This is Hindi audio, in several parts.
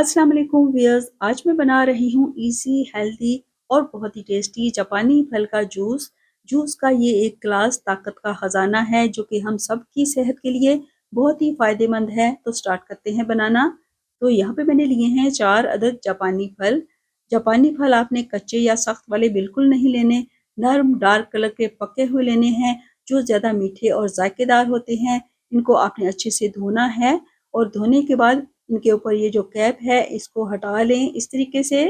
अस्सलाम वालेकुम व्यूअर्स, आज मैं बना रही हूँ इजी हेल्दी और बहुत ही टेस्टी जापानी फल का जूस। जूस का ये एक ग्लास ताकत का खजाना है जो कि हम सब की सेहत के लिए बहुत ही फायदेमंद है। तो स्टार्ट करते हैं बनाना। तो यहाँ पे मैंने लिए हैं 4 अदद जापानी फल। जापानी फल आपने कच्चे या सख्त वाले बिल्कुल नहीं लेने, नर्म डार्क कलर के पके हुए लेने हैं जो ज़्यादा मीठे और जायकेदार होते हैं। इनको आपने अच्छे से धोना है और धोने के बाद इनके ऊपर ये जो कैप है इसको हटा लें इस तरीके से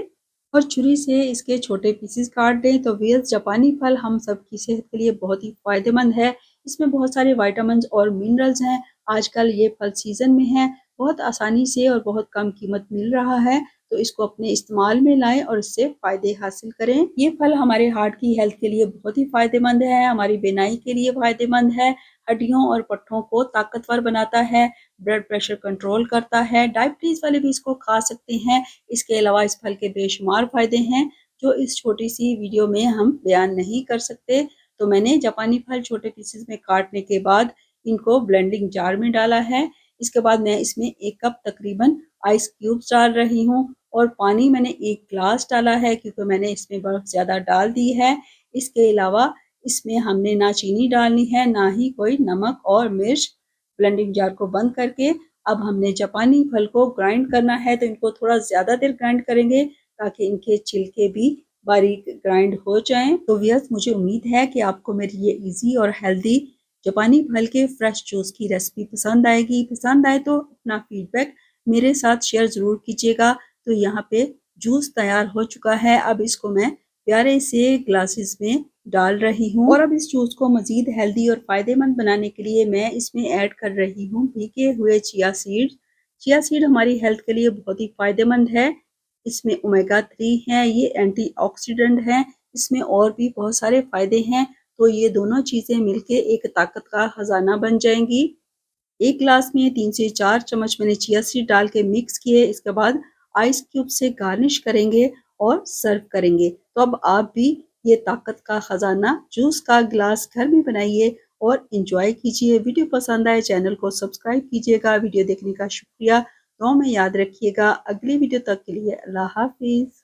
और छुरी से इसके छोटे पीसेस काट दें। तो व्यूअर्स, जापानी फल हम सब की सेहत के लिए बहुत ही फायदेमंद है। इसमें बहुत सारे विटामिन्स और मिनरल्स हैं। आजकल ये फल सीजन में है, बहुत आसानी से और बहुत कम कीमत मिल रहा है। तो इसको अपने इस्तेमाल में लाएं और इससे फायदे हासिल करें। ये फल हमारे हार्ट की हेल्थ के लिए बहुत ही फायदेमंद है, हमारी बेनाई के लिए फायदेमंद है, हड्डियों और पट्टों को ताकतवर बनाता है, ब्लड प्रेशर कंट्रोल करता है। डायबिटीज वाले भी इसको खा सकते हैं। इसके अलावा इस फल के बेशुमार फायदे हैं जो इस छोटी सी वीडियो में हम बयान नहीं कर सकते। तो मैंने जापानी फल छोटे पीसेस में काटने के बाद इनको ब्लेंडिंग जार में डाला है। इसके बाद मैं इसमें 1 कप तकरीबन आइस क्यूब्स डाल रही हूँ और पानी मैंने 1 ग्लास डाला है क्योंकि मैंने इसमें बर्फ ज़्यादा डाल दी है। इसके अलावा इसमें हमने ना चीनी डालनी है, ना ही कोई नमक और मिर्च। ब्लेंडिंग जार को बंद करके अब हमने जापानी फल को ग्राइंड करना है। तो इनको थोड़ा ज़्यादा देर ग्राइंड करेंगे ताकि इनके छिलके भी बारीक ग्राइंड हो जाएं। तो व्यूअर्स, मुझे उम्मीद है कि आपको मेरी ये इजी और हेल्दी जापानी फल के फ्रेश जूस की रेसिपी पसंद आएगी। पसंद आए तो अपना फीडबैक मेरे साथ शेयर ज़रूर कीजिएगा। तो यहाँ पे जूस तैयार हो चुका है। अब इसको मैं प्यारे से ग्लासेस में डाल रही हूँ और अब इस जूस को मजीद हेल्दी और फायदेमंद बनाने के लिए मैं इसमें ऐड कर रही हूँ भीगे हुए चिया सीड। चिया सीड हमारी हेल्थ के लिए बहुत ही फायदेमंद है। इसमें ओमेगा 3 है, ये एंटीऑक्सीडेंट है। इसमें और भी बहुत सारे फायदे हैं। तो ये दोनों चीजें मिलके एक ताकत का खजाना बन जाएंगी। 1 ग्लास में 3 से 4 चम्मच मैंने चिया सीड डाल के मिक्स किए। इसके बाद आइस क्यूब से गार्निश करेंगे और सर्व करेंगे। तो अब आप भी ये ताकत का खजाना जूस का ग्लास घर में बनाइए और इंजॉय कीजिए। वीडियो पसंद आए चैनल को सब्सक्राइब कीजिएगा। वीडियो देखने का शुक्रिया। दुआ में याद रखिएगा। अगली वीडियो तक के लिए अल्लाह हाफिज।